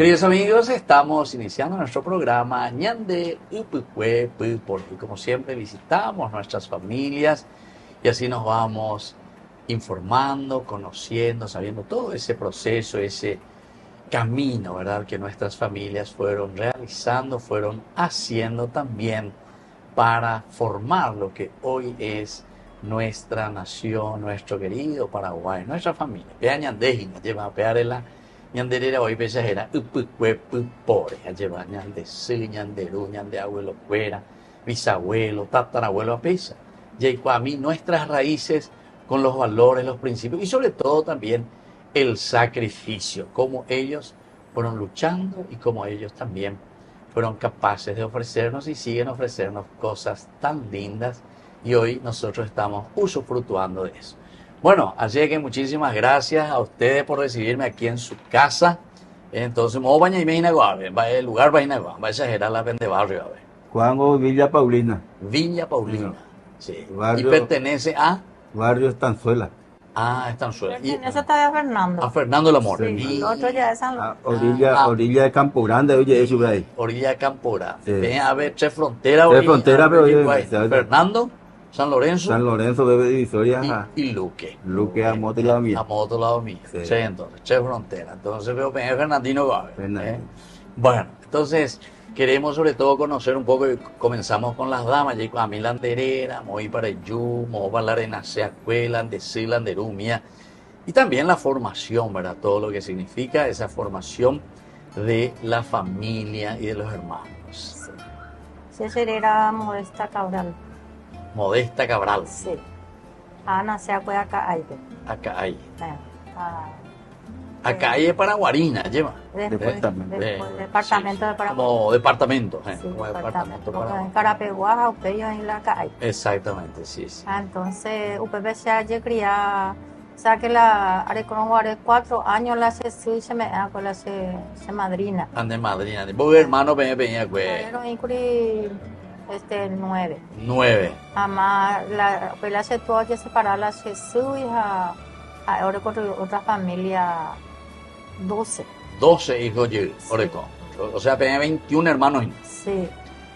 Queridos amigos, estamos iniciando nuestro programa Ñande Upukwe porque como siempre visitamos nuestras familias y así nos vamos informando, conociendo, sabiendo todo ese proceso, ese camino, ¿verdad? Que nuestras familias fueron realizando, fueron haciendo también para formar lo que hoy es nuestra nación, nuestro querido Paraguay, nuestra familia. Pea Ñandejina, lleva pearela. Ñanderera hoy pesajera, pore, lleva ñandesí, ñanderú, ñandeabuelo fuera, bisabuelo, tatarabuelo a pesa. Llegó a mí nuestras raíces con los valores, los principios y sobre todo también el sacrificio, cómo ellos fueron luchando y cómo ellos también fueron capaces de ofrecernos y siguen ofrecernos cosas tan lindas y hoy nosotros estamos usufructuando de eso. Bueno, así que muchísimas gracias a ustedes por recibirme aquí en su casa. Entonces, me voy a bañar va el lugar va a exagerar la de barrio, a ver. Juanjo Villa Paulina. Villa Paulina, sí. Barrio, y pertenece a... Barrio Estanzuela. Ah, Estanzuela. Pertenece todavía a Fernando. A Fernando el Amor. Sí, Y... el otro ya es San Luis. Orilla de Campo Grande, oye, eso por ahí. Orilla de Campo Grande. Sí. Ven a ver, tres fronteras. Tres fronteras, pero oye, Fernando, San Lorenzo. San Lorenzo, Bebe Divisoria. Y Luque. Luque a moto y lado mío. A moto lado mío. Sí. Sí, entonces, tres fronteras. Entonces veo que Fernandino Gabe. Bueno, entonces queremos sobre todo conocer un poco y comenzamos con las damas. A mí la anderera, muy para el yu, muy para la arena, se acuelan de silan de rumia. Y también la formación, ¿verdad? Todo lo que significa esa formación de la familia y de los hermanos. Sí, esa era Modesta Cabral. Modesta Cabral. Sí. Ana se acuerda acá ahí. Acá hay. Acá hay Paraguarina, lleva. Después, departamento de Paraguay. Como departamento, Sí, como departamento porque Paraguay. en Carapeguá, Upeyo en la calle. Exactamente, sí, sí. Entonces, UPP se haya criado, o sea que la Arecono 4 años la se me con la se madrina. Ande madrina. Vos hermano venía Pero incluí 9. 9. Además, la se tuvo que separar la Jesús y ahora con otra familia 12. 12 hijos de Sí. Oreco. O sea, tenía 21 hermanos. Sí.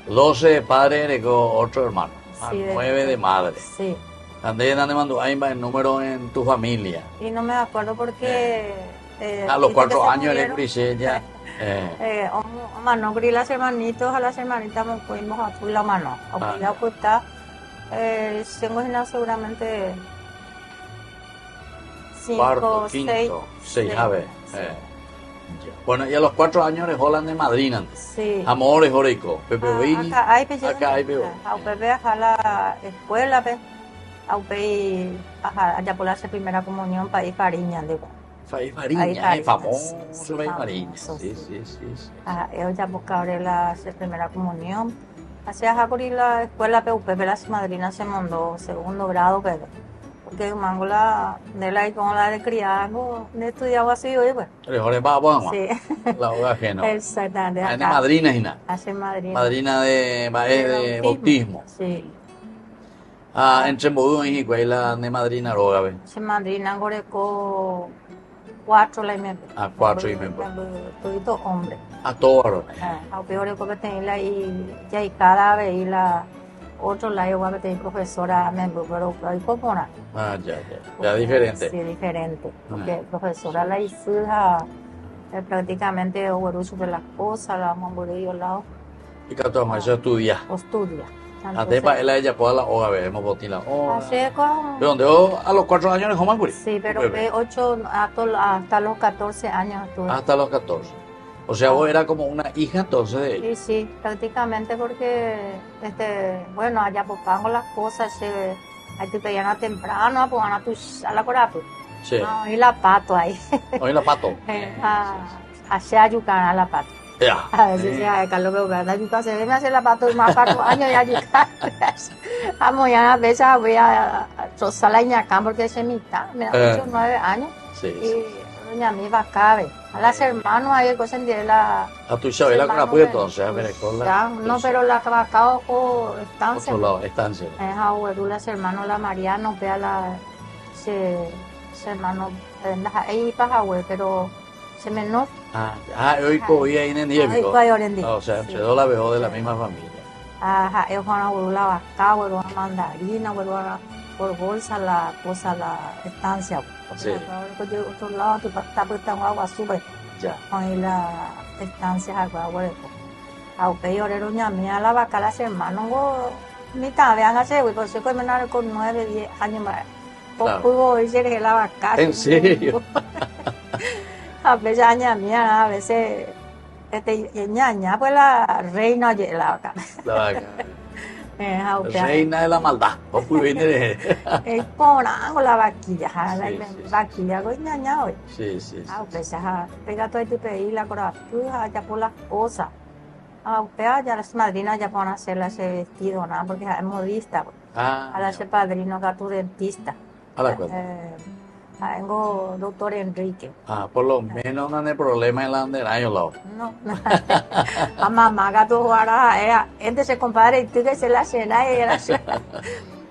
12 de padre, Oreco, otro hermano. Sí, 9 de madre. Sí. ¿Dónde mandó ahí el número en tu familia? Y no me acuerdo porque... A los 4 años murieron. eres ya. Mano, las hermanitos, a las hermanitas me fuimos a tu la mano. A la puesta, tengo seguramente 5, 6, a ver. Bueno, y a los 4 años eres Holland de madrina. Sí. Amores, Oreco. Pepe Bini. Acá hay Pepe. A Pepe a la escuela, a Pepe allá por la primera comunión para ir Fariña, digo. Fariña, famoso Fariña. Sí. Yo ya buscaré la primera comunión. Hacía Jacori la escuela PUP, las madrinas se mandó segundo grado, pero porque mango la de la con la de criado, de estudiaba así hoy, pues. Sí. La hoga ajeno. Exactamente. Hay madrina y nada. Hace madrina. Madrina de bautismo. Sí. Entre Modú y Hicuela de madrina roga, ¿ves? Se madrina Goreco 4 la y 4 y medio. Todo hombre. A todos varones. A peor que tenía y ya y cada vez y la otro lado va a tener profesora miembro, pero hay como una. Ya diferente. Sí, diferente. Porque profesora la hizo prácticamente sobre las cosas, la mamborillo al lado. Y que todo eso estudia. Estudia. Antes para ella pueda la hoga, hemos botado la hoga. Así es como... ¿De dónde? A los 4 años en Jomanguri. Sí, pero de 8 hasta los 14 años estuve. Hasta los 14. O sea, vos era como una hija entonces de ella. Sí, prácticamente porque, bueno, allá pues pago las cosas, ahí te pedían a temprano, pues a la corato. Sí. Y la pato ahí. Hoy la pato. Hacia Yucán a la pato. Ya. A veces Carlos veo que la Yucán se ve, me hace la pato más 4 años y a Yucán. A veces voy a trozar la Iñacán porque es mitad, me da 8 o 9 años. Sí. Doña mi va cabe. A las hermanos hay cosas en la... A tu Isabela con apoyo entonces, a ver, con la... No, pero la Cabacao con estancia. Otro lado, estancia. Las hermanos, la Mariano, vea la... Se hermano, ahí para Jahue, pero se menor. Hoy cogí ahí en el día, Hoy fue orendi. o sea, entre dos la veo de la misma familia. Ajá, ellos van a volver la vaca, vuelvo a mandarina, vuelvo a por bolsa la cosa, la estancia. Porque Sí. ahora que yo otro lado, tu está pues tan agua sube. Ya. Con la estancia agua, vuelvo. Aunque yo era una mía, la vaca, las hermanos, mi vean hacer, pues soy con menor con 9, 10 años más. Claro. Puedo ir la vaca. ¿En serio? A veces aña mía, a veces ñaña, pues la reina oye la vaca. La vaca. Reina de la maldad. Vos puedes venir. Es con la vaquilla, la Sí, sí, vaquilla, pues ñaña hoy. Sí, sí, sí. A veces pega todo este país, la corajuda, ya por las cosas. A veces ya las madrinas ya van a hacerle ese vestido, nada, porque es modista. A la ese padrino que tu dentista. ¿A la cuenta? Tengo doctor Enrique. Por lo menos no hay problema en la anderaño, lado. No, a mamá que tú ahora, gente se compadre y tú que se la cena y era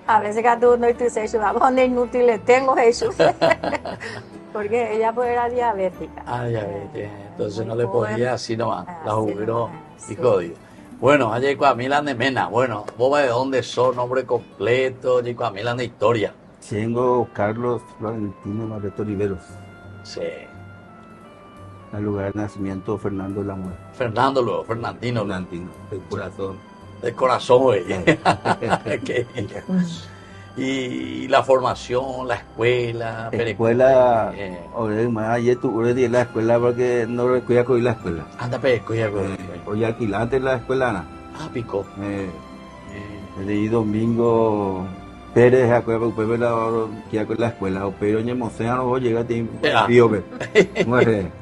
a veces que tú no y tú dices, vamos, donde inútil le tengo Jesús. Porque ella pues era diabética. Diabética. Entonces no le podía así nomás. La jubiló y sí. código. Bueno, allí con Milan de Mena. Bueno, vos de dónde sos, nombre completo, allí con Milan de historia. Tengo Carlos Florentino Barreto Riveros. Sí. El lugar de nacimiento Fernando Lamora. Fernando luego, Fernandino. Florentino, el corazón. De corazón, güey. Qué bien. Y la formación, la escuela, Escuela, ayer tuve de la escuela porque no recuerdo con la escuela. Anda pesco ya, güey. Hoy alquilante en la escuela, ¿no? Pico. Leí domingo Pérez, acuerdo que con la escuela, pero en Mocéano vos llegaste a Píobe.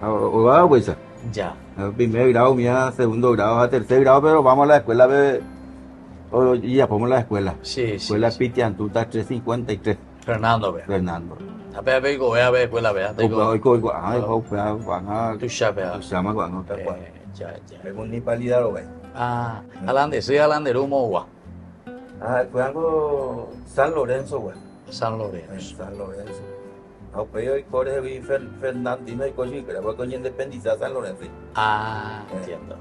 O va, pues. Ya. Primer grado, mía, segundo grado, a tercer grado, pero vamos a la escuela, y ya ponemos la escuela. Sí, Escuela sí. Pitiantuta 353. Fernando, vea. Fernando. A ver, vea, a ver, escuela, vea. Hoy Tu chapea. llama cuando está cuando. Ya. Es ni pálida lo ve. Alande, soy Alanderumo, guau. Fue algo San Lorenzo, güey. San Lorenzo. San Lorenzo. Pero hoy corre Fernandino y Cochi, que fue con independencia San Lorenzo. Entiendo.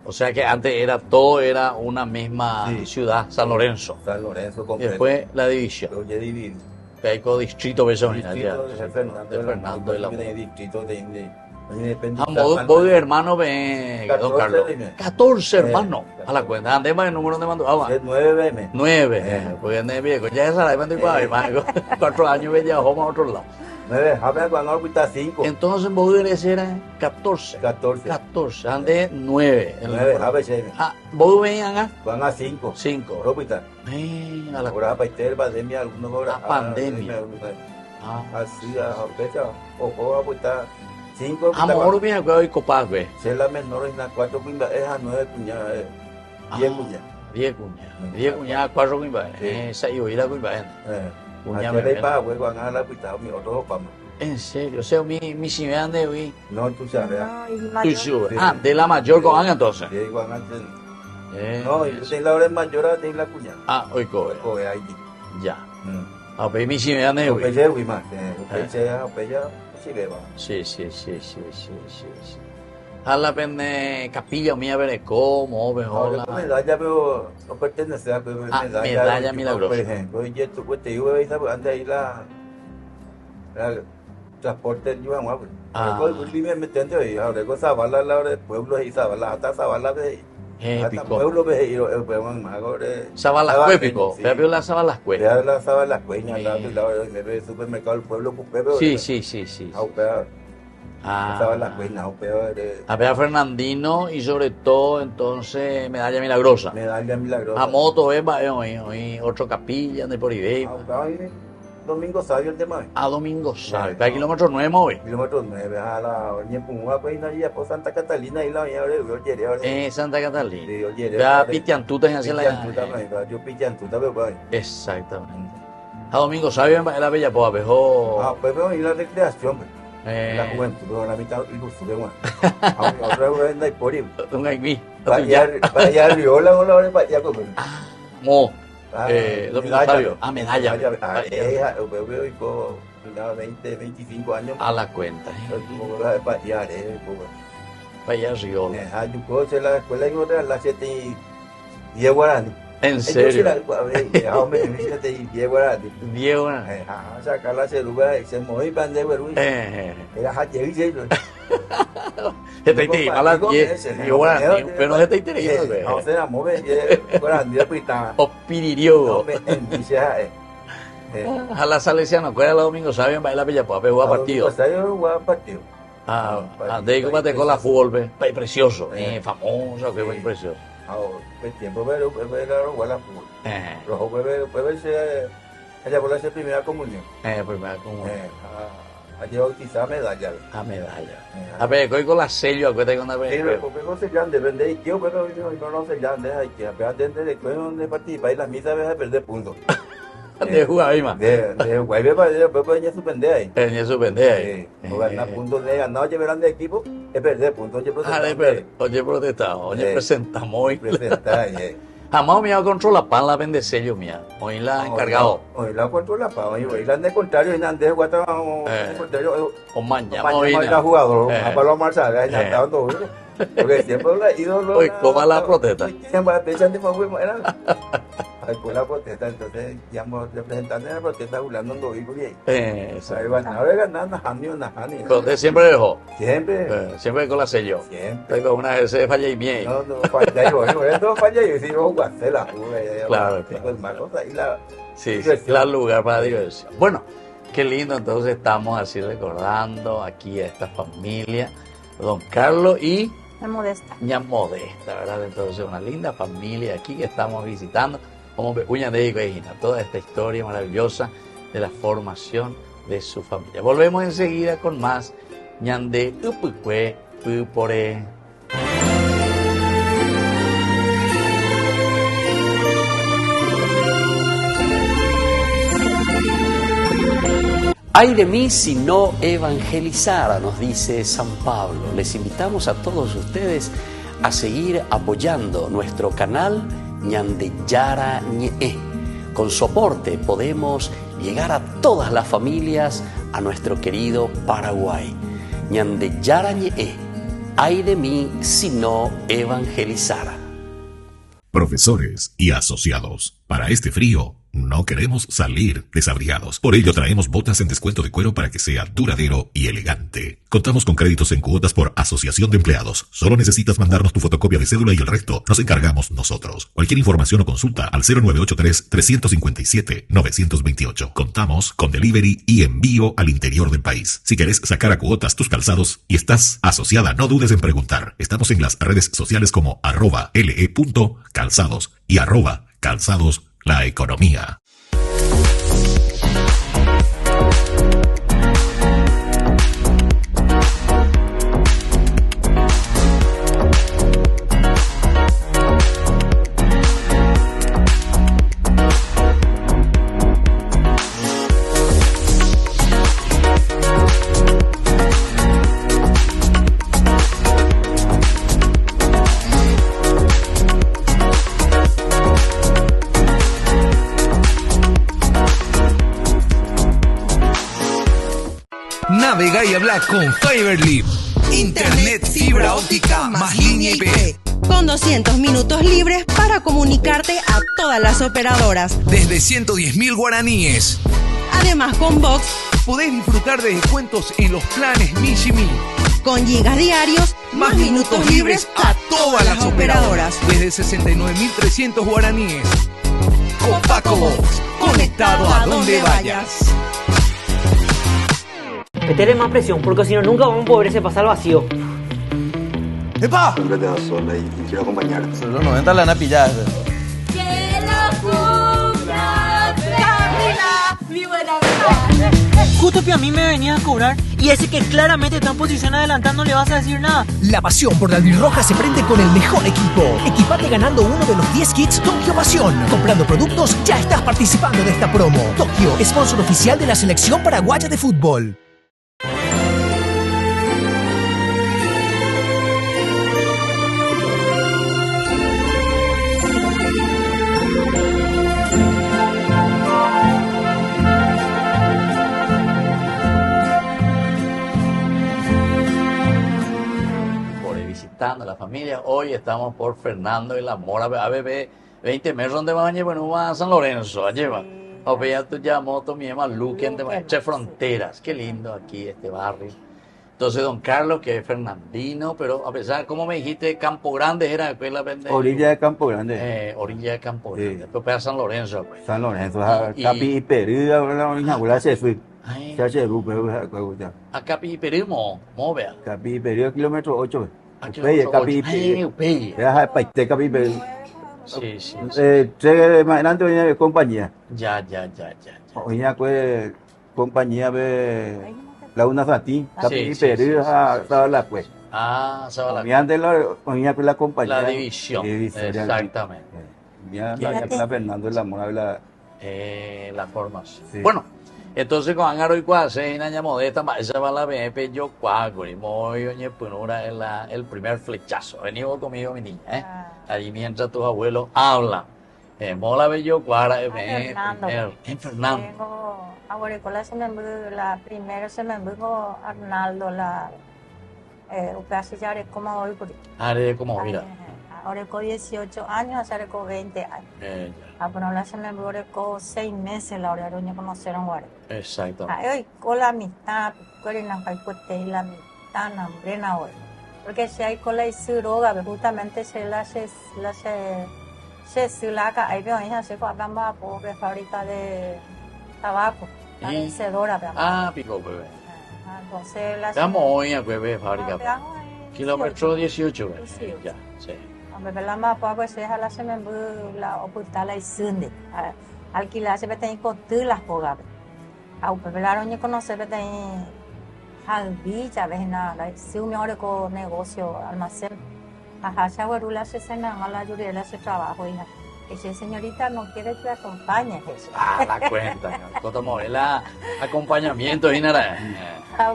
O sea que antes todo era una misma ciudad, San Lorenzo. San Lorenzo Y completo. después la división. Yo ya dividido. Peico distrito Besonina. Distrito de Fernando de la Mora. Distrito de independencia. Vos de hermano ven, don 14 Carlos. dime. 14 hermanos. A la cuenta. Ande más el número de mando. Es 9 BM. 9. Porque ande viejo. Ya esa la cuenta igual. 4 años viajamos a otro lado. 9, habla cuando ahorita 5. Entonces vos eran 14. 14. 14. Ande 9. 9, a veces. Vos venían a Van a 5. 5. Ahorita. A la Ahora para ir pandemia, algunos horas. Pandemia. Así, a fecha. O ahorita 5. Amor bien que hoy copas ve. Se la menor es la 4 cuñas, es a 9 cuñas, 10 cuñas. 10 cuñas. 10 cuñas, 4 cuñas. Esa y oír la cuña. Cuña me ven. Para huevo, van a la cuita, mi otro pama. En serio, o sea, mi si me ande hoy. No, tú sabes. Tú sabes. De la mayor con Ana entonces. Sí, con Ana. No, yo tengo la hora mayor, tengo la cuña. Hoy coge. Coge ahí. Ya. Pero mi si me ande hoy. Pelle, güey, más. Pelle, sí, beba. Sí. A la pende capilla mía ver cómo, la medalla, pero no pertenece a medalla. Medalla milagrosa. Por ejemplo, y esto, pues te digo, antes ahí la transporte yo vamos a ver. Me tento ahí, ahora con Zabala, la hora de pueblo y Zabala, hasta Zabala ve. Hasta pueblo ve y pero ahora Zabala Cuépico, Pepe la Zabala Cué. Ya la Zabala Cueña, la me ve supermercado el pueblo con Pepe. Sí. Estaba la cuena, a ver a Fernandino y sobre todo entonces medalla milagrosa. Medalla milagrosa. A moto hoy otro capilla de por ahí. Domingo Sabio el tema. Domingo Sabio. ¿Para kilómetro 9 hoy? Kilómetro 9, a la Ñepumua, pues ya por Santa Catalina y la Santa Catalina. Sí, ya Pitiantuta en hacer la. Yo Pitiantuta, pero exactamente. A Domingo Sabio en la Bella Poa, vejo. Pues veo y la recreación, la juventud, pero la mitad y sube más. Otra vez no hay por ahí. Un aimí. Para allá Riola o la hora para allá comer. Mo. Domingo Sabio. Medalla. Veo con 20, 25 años. A la cuenta. Para allá Río. Yo se la escuela en otra, la 7 y 10 guaraní. ¿En serio? Diego, sacar la celular y se movió para de Perú. Era hache y se te pero no se te interesa. No se la mueve, guaraní de pita. O piririo. A la Salesiana, ¿cuál era el domingo? ¿Saben bailar Villa Puapé? ¿Jugar partido? Partido. De ahí como te con la fútbol, precioso, famoso, que fue precioso. El tiempo pero igual a fútbol. Los jueves ella por la primera comunión. Primera comunión. Allí bautizada medalla. Medalla. A ver, con la sello, acuérdate con la vez. Sí, porque no se llande, vende y yo, pero no se llande, hay que aprender después de participar y la misa vas a perder puntos. De jugar ahí más. De jugar para ya suspender ahí. Ya suspender ahí. O ganar puntos de ganar, llevarán de equipo, es perder puntos. Oye, protestado, oye, presentamos hoy. Presentar, Jamás me iba a controlar pan la vende sello mía. Hoy la encargado. Hoy la controla pan, hoy la de contrario, y antes de guata, o mañana. Mañana era jugador, a Pablo Marzaga, ya estaban todos. Porque siempre la ídolo. Hoy, ¿cómo la protesta? Siempre piensan de favor, era. Con la protesta, entonces, digamos, representantes de la protesta, Julando en Dovigo y ahí. Ahora ganar, Najani. Pero usted siempre dejó. Siempre con la sello. Siempre. Con una vez se falla y bien. No falla yo, no falla yo, si no jugaste la Claro. Pues más cosas y la. Sí, claro, lugar para diversión. Bueno, qué lindo, entonces estamos así recordando aquí a esta familia, don Carlos y Ña Modesta, ¿verdad? Entonces una linda familia aquí que estamos visitando, como Uña de Igüejina, toda esta historia maravillosa de la formación de su familia. Volvemos enseguida con más Ñande Upukwe Pupore. Ay de mí si no evangelizara, nos dice San Pablo. Les invitamos a todos ustedes a seguir apoyando nuestro canal Ñande Yara Ñe. Con su aporte podemos llegar a todas las familias a nuestro querido Paraguay. Ñande Yara Ñe. Ay de mí si no evangelizara. Profesores y asociados, para este frío no queremos salir desabrigados. Por ello traemos botas en descuento de cuero para que sea duradero y elegante. Contamos con créditos en cuotas por asociación de empleados. Solo necesitas mandarnos tu fotocopia de cédula y el resto nos encargamos nosotros. Cualquier información o consulta al 0983-357-928. Contamos con delivery y envío al interior del país. Si querés sacar a cuotas tus calzados y estás asociada, no dudes en preguntar. Estamos en las redes sociales como @le.calzados y @calzados la economía. Navega y habla con Fiberlip. Internet fibra óptica más línea IP. Con 200 minutos libres para comunicarte a todas las operadoras. Desde 110.000 guaraníes. Además, con Box podés disfrutar de descuentos en los planes Mishimi. Con gigas diarios, más minutos libres a todas las operadoras. Desde 69.300 guaraníes. Con Paco Box, conectado a donde vayas. Meterle más presión, porque si no nunca vamos a poder ese pasar vacío. ¡Epa! Siempre te das sola y quiero acompañarte. Sobre los 90 la van a pillar. ¡Que lo cumpla, Camila, mi buena amiga! Justo que a mí me venías a cobrar y ese que claramente está en posición adelantando no le vas a decir nada. La pasión por la albirroja se prende con el mejor equipo. Equipate ganando uno de los 10 kits Tokio Pasión. Comprando productos ya estás participando de esta promo. Tokio, sponsor oficial de la selección paraguaya de fútbol. la familia. Hoy estamos por Fernando y La Mora, ABB 20 metros donde van a llevar a San Lorenzo, a llevar. O vea tu llamo, mi llama Luquen, de Fronteras. Qué lindo aquí este barrio. Entonces, don Carlos, que es fernandino, pero a pesar, como me dijiste, Campo Grande era después la vende. Orilla de Campo Grande. Orilla de Campo Grande. Después para San Lorenzo. Pues. San Lorenzo, Capi y Perú, la orilla se fue. Se hace rupe, a Capi y Perú, mo vea. Capi y Perú, kilómetro 8. Capi y Perú. Capi y Perú. Sí, sí. Más adelante venía de compañía. Ya. Venía pues compañía de la una satín, Capi y Perú, estaba la pues. Estaba la. Venía con la compañía. La división. Exactamente. Venía la Fernando de La Mora, la formación. Sí. Bueno. Entonces, con Angaro y Cuase, Inaña Modesta, esa va la BP, yo cuago, y muy oye, punura el primer flechazo. Vení vos conmigo, mi niña, Allí mientras tus abuelos hablan. Mola bello cuara, en Fernando. Tengo, ahora se me la primera se me dijo Arnaldo, casi ya haré como hoy. Haré como mira. Ahora con 18 años, haré con 20 años. Pero la se me con 6 meses, la hora de conocer a un guardia. Exacto. Hoy con la mitad, con la mitad, hambrena hoy. Porque si hay con la isiroga, justamente se sulaca, ahí veo, ella se fue a Gamba por fábrica de tabaco, la vencedora. Pico, bebé. Entonces la. Estamos hoy a bebé fábrica. Kilómetro 18, ya, sí. La más poco se deja la semana la ocultar la isinde. Alquilar se vete en cotulas poga. Au pebelaron y conocer vete en halvilla ves nada. Si un mejor con negocio almacén. Ajá, se aguarula se cena a la lluvia se trabajo hija. Esa señorita no quiere que acompañe. La cuenta, como el acompañamiento y nada.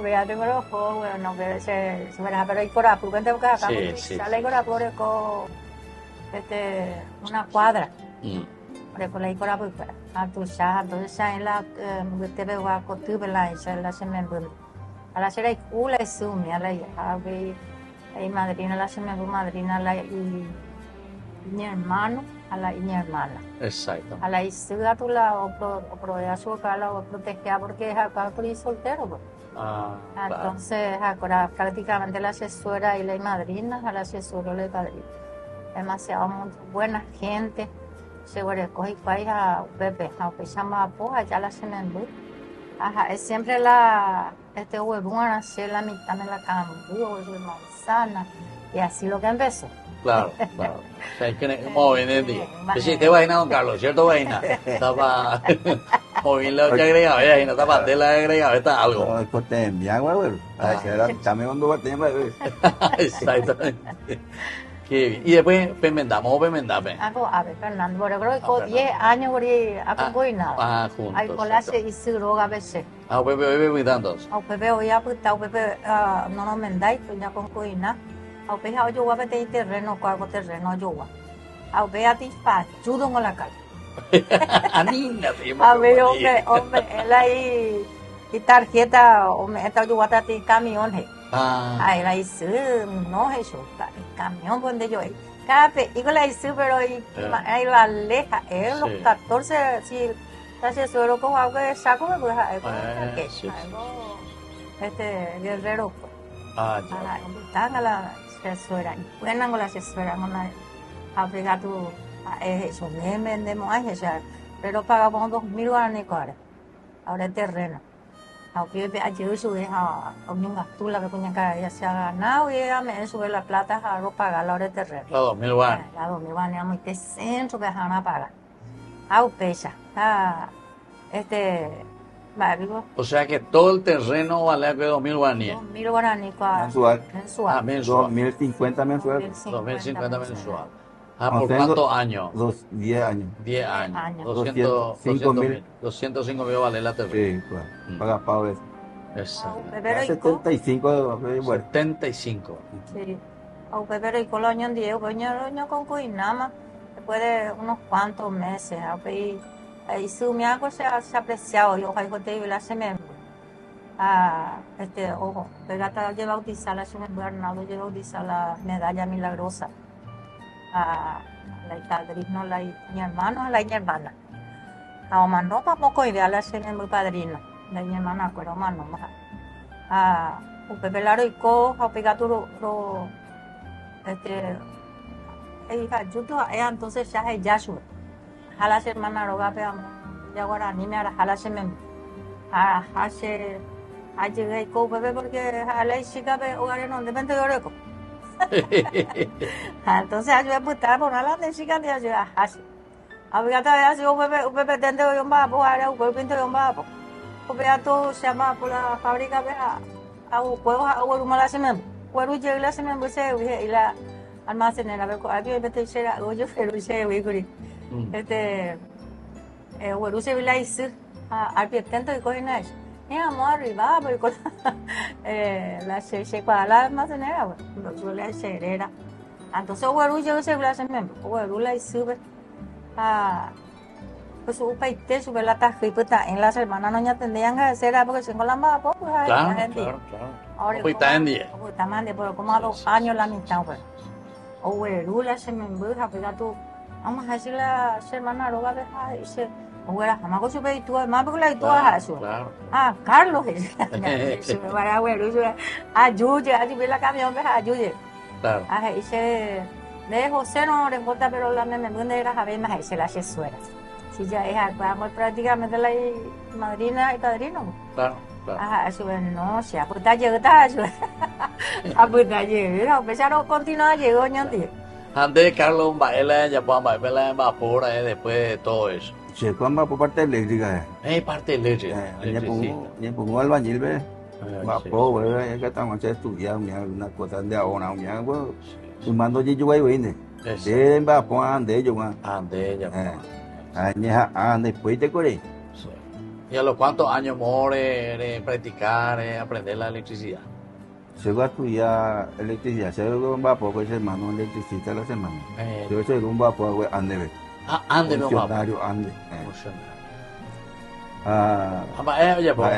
Vea, tengo los ojos, no veo pero hay Corapur, cuenta que acá sale Corapur con una cuadra. Por ahí Corapur, a tu ya, entonces ya en la te veo a cotubela, ya la se me a la será y cula y sumi, a la y madrina, la se me madrina, y mi hermano, a la y mi hermana. Exacto. A la y siga tu la o provea su cara o proteger porque es acá por ahí soltero, pues. Entonces, ahora prácticamente la asesora y la madrina, a la asesora y la padrina. Demasiado buena gente. Seguro que hay a Pepe, a Pechamba Poja, ya la Senendú. Es siempre huevón a hacer la mitad de la cambú, de manzana, y así lo que empezó. Claro. O sea, es que como ven el día. Sí, te vaina, don Carlos, ¿cierto, vaina? Estaba. O bien lo que agregaba, y no está patela agregaba, está algo. No, pues te envían, güey. Dame un lugar, te llamas, güey. Exactamente. Qué bien. Y después, pemendamos o pemendame. A ver, Fernando, pero creo que con 10 años, güey, a nada. Juntos. Hay colarse y se droga a veces. Pepe, hoy cuidando. Pepe, hoy a Pepe, no nos mendáis, pues ya con coina. A Pepe, yo voy a meter terreno, cargo terreno, yo voy. A Pepe, a ti, ayudo en la calle. A ver, hombre, él ahí, y tarjeta, hombre, esta yo voy a tratar camiones. Ahí la hice, no es eso, el camión donde yo he. Y con la hice, pero ahí la aleja, los 14, si la suelo con algo de saco, me voy a guerrero. Están a la asesora, y pueden con la asesora, a pegar tu. Eso, vendemos, pero pagamos 2.000 guaraníes ahora el terreno. Ayer subí a un gasto, la pequeña que ya se ha ganado y ella me sube la plata a pagar ahora el terreno. La 2.000 guaraníes. La 2.000 guaraníes, muy de centro que dejan a pagar. Pecha. O sea que todo el terreno vale 2.000 guaraníes. 2.000 guaraníes mensual. Mensual. 2.050 mensual. 2.050 mensual. ¿Por cuántos años? 10 años. 10 años. 205.000 vale la terreno. Sí, claro. Paga pago eso. Exacto. 75. 75. Sí. Pero y con los años 10, con Cuinama, después de unos cuantos meses, y su miago se ha apreciado, yo te la semana. Ojo, Pegata lleva a bautizar a Bernardo, lleva a bautizar la medalla milagrosa a la padrino, mi hermano, a la hermana. A Omano, vamos a ir a la cena muy padrino, la hermana, pero Omano, Pepe Laro y Co, a Pegato, entonces ya es Yashua. A las hermanas rogape, ya ahora ni me hará, a las hermanas, a llegué con bebé porque a la chica de hogar no depende de oreco. Entonces ayudé a putar por la de chica de ayuda así. A ver hasta así un bebé tende de un bapo, ahora un bebé pinto de un bapo. O vea todo se llama por la fábrica a un juego a un mala semen. Cuero llega la semen se y la almacenera a ver aquí me te será oye pero se ve bueno se ve la hice al pie tanto de coger nada. Amor arriba, porque la se para la almacenera, bueno, la cerera. Entonces, bueno, yo se bla se me, bueno, la sube pues su paite sube la tajipita en las hermanas no ya tendrían que hacer porque se con la más pues claro. Ahora pues está en día. Pues está más de pero como a 2 años la mitad pues. O bueno, la se me embuja, pero tú vamos a decir la hermana roga de dice bueno, jamás con su peditura, más porque la hitua es eso. Carlos, se me va a ver, ayude, ayude la camión, ayude. Claro. Dice, de José no reporta, pero la me era a ver más, dice la chesuera. Si ya es, vamos prácticamente la madrina y padrino. Claro. Eso no, si apunta llegada, apunta llegada, a pesar de continuar llegó, ñanti. Antes Carlos Baela, ya puedan bailar en vapor, después de todo eso. Se cuamba por parte eléctrica. Parte eléctrica. Ya pongo albañil, ve. Vapor, ve, que estamos estudiando, una cosa de ahora, sumando yo voy a venir. De vapor, ande yo, después de correr. ¿Y a los cuántos años more practicar, aprender la electricidad? Se va a estudiar electricidad, se va a vapor, pues hermano electricista la semana. Yo se va a vapor, ande, ve. Ande no va. Ande.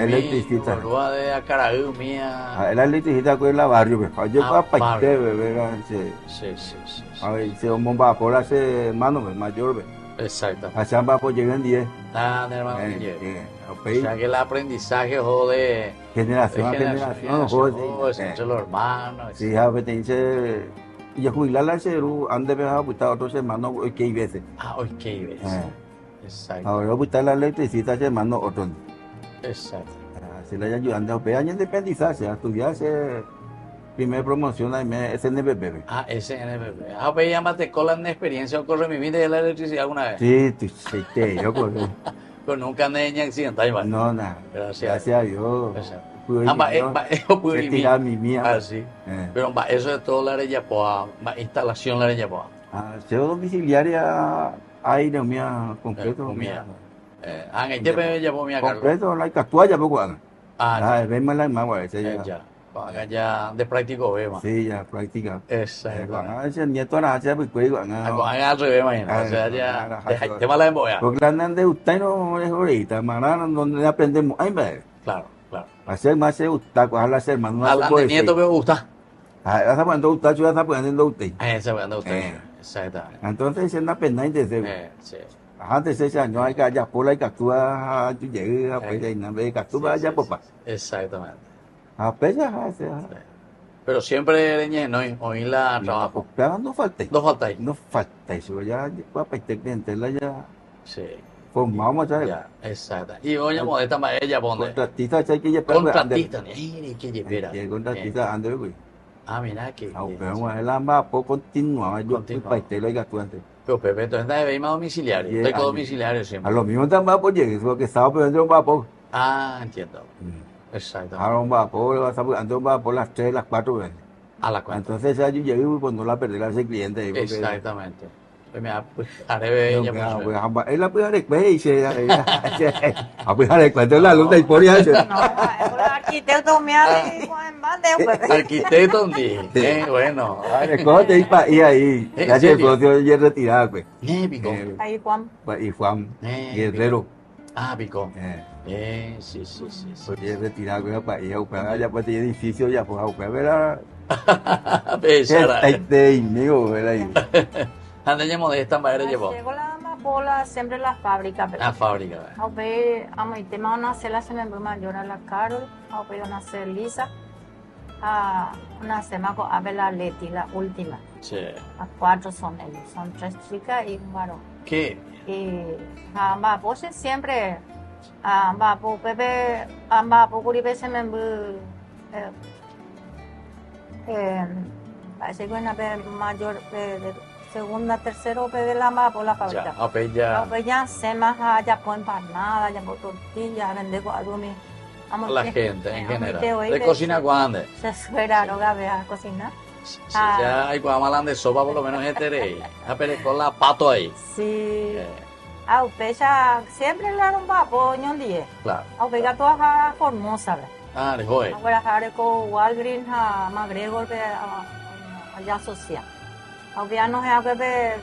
Electricista. De Acaraú mía. La electricista con la barrio, pues. Yo para paite, bebé, sí. A ver, se va por hace hermano, mayor, ve. Exacto. Allá va por llegar en 10. Hermano, o sea que el aprendizaje jode. Generación a generación, jode. Entre los hermanos. Sí, a ver, te dice. Y jubilar la ceru, ande me ha gustado otros hermanos, hoy que hay veces. Hoy que hay veces. Exacto. Ahora va a gustar la electricista, hermano, otro. Exacto. Se le ayudando a años de aprendizaje, a estudiarse. Primera promoción, SNBB. SNBB. Pues llámate con la experiencia o corre mi vida de la electricidad alguna vez. Sí, yo corro. Pero nunca andé en accidente, igual. No, nada. Gracias a Dios. Pude tirar mi mía. Sí. Pero eso de todo la areya, instalación la areya, Ceo domiciliaria, aire mía completo. Completo, la catualla, pues, vemos la imagen, ya de práctico ve, sí, ya práctica. Exacto. Ese nieto era hacia pues al revés, imagínate. O sea, ya te mala emboya. Porque la de usted no es ahorita, manana donde aprendemos. Claro. Hacer más se gusta, coger hacer más. A la de nieto me gusta. Vas aprendiendo usted, yo vas aprendiendo usted. Se aprende usted. Exactamente. Entonces se anda pendiente de sí. Antes ese año hay que allá por la captura, tú llegas, pues ahí no ve captura allá por paz. Exactamente. Pero siempre no oír la trabajo. Pero no falta. No falta eso. Ya para este cliente ya. Sí. Formamos ya. Exacto. Y oye, modesta más ella pone. Contratista, hay que llevar. Contratista, hay que llevar. El contratista ande, güey. Mira que. Pero el amba por continuar. Yo para este lo hay actuante. Pero Pepe, entonces está de veima domiciliario. Estoy con domiciliario siempre. A lo mismo también por llegar, porque estaba pidiendo un vapor. Entiendo. Exacto. Ahora un vapor, ande un vapor las 3, las 4 veces. A las 4. Entonces ya yo llegué y pues no la perdí a ese cliente. Exactamente. Pues haré ver ella. Él la puede después y se. A pues después la luz de por allá. No, arquitecto me hace arquitecto bueno. Recoge y ahí. Ya se produjo ya retirado, pues. Ahí Juan. Y Juan, Guerrero. Ah, picó. Sí. Porque retirado con el país, ya pues tiene edificio, ya pues a ver, Ande llemo de esta manera llevó. Llegó la amapola, siempre la fábrica. La fábrica. A ver, amo y tema una cela se me mayor a la Carol, a ver una cela Lisa, a una semaco a ver la Leti, la última. Sí. Las 4 son ellos, son 3 chicas y un varón. ¿Qué? Y ambas voces siempre, ambas por Pepe, ambas por Curibe se me parece que una vez mayor de segunda, tercero, de la más por la fábrica. Ya se más ya por empanada, ya por tortilla, vender guadumi. La gente en general. ¿De cocina cuándo? Se esperaron a ver a cocinar. Ya hay guamalán de sopa por lo menos este a ver con la pato ahí. Sí. A usted ya siempre le dan un papo ñon 10. Claro. A usted ya todas a Formosa. De joven. Ahora jare con Walgreens a McGregor de allá social. Aunque no es a bebé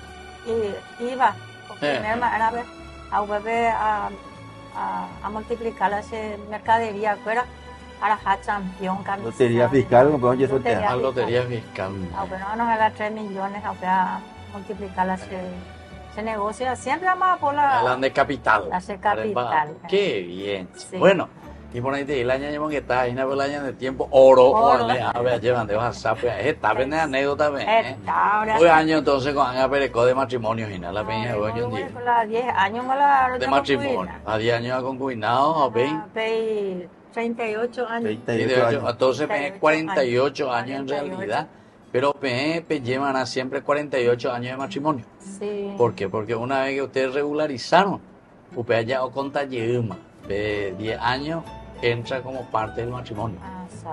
iba, porque era a bebé a multiplicar la mercadería fuera para la champion. Lotería fiscal, no podemos decir. Lotería fiscal. Aunque no era 3 millones, aunque a multiplicar se negocia siempre más por la de capital. La de capital. Qué bien. Sí. Bueno. Y por ahí te el año que está ahí el año de tiempo oro a ver llevan de WhatsApp esta vez de anécdota hoy año entonces con Ana Perecó de matrimonio y nada la peña de hoy un día 10 años de matrimonio a 10 años concubinado a 38 años entonces 48 años en realidad pero llevan siempre 48 años de matrimonio. Sí. ¿Por qué? Porque una vez que ustedes regularizaron ustedes ya con tallerma de 10 años entra como parte del matrimonio.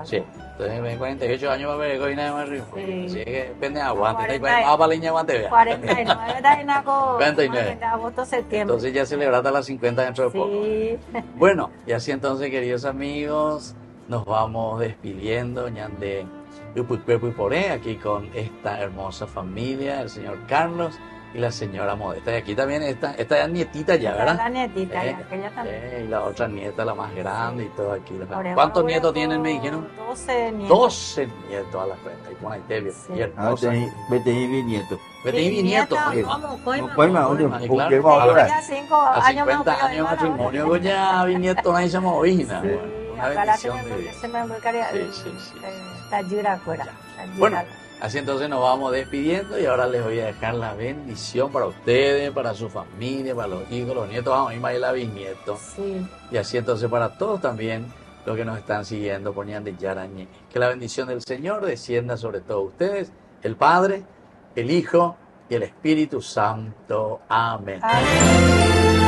Sí. Entonces, 48 años va a haber coina de más rico. Sí. Así que depende de aguante. Vamos para leña aguante. 49 de agosto, septiembre. Entonces ya celebraste las 50 dentro de poco. Sí. Bueno, y así entonces, queridos amigos, nos vamos despidiendo de Upuiporé aquí con esta hermosa familia, el señor Carlos y la señora Modesta. Y aquí también esta es nietita ya, ¿verdad? La nietita, aquella también. Y la otra nieta, la más grande y todo aquí. ¿Cuántos nietos tienen, me dijeron? 12 nietos. 12 nietos a la frente. Y con ahí te vete y bisnietos. Vete y bisnietos. Ya 5 años 50 años de matrimonio, ya bisnietos no hay se movina. Una bendición de Dios. Bueno. Así entonces nos vamos despidiendo y ahora les voy a dejar la bendición para ustedes, para su familia, para los hijos, los nietos, vamos a ir a la bisnietos. Sí. Y así entonces para todos también los que nos están siguiendo por Ñande Yarañé. Que la bendición del Señor descienda sobre todos ustedes, el Padre, el Hijo y el Espíritu Santo. Amén. Amén.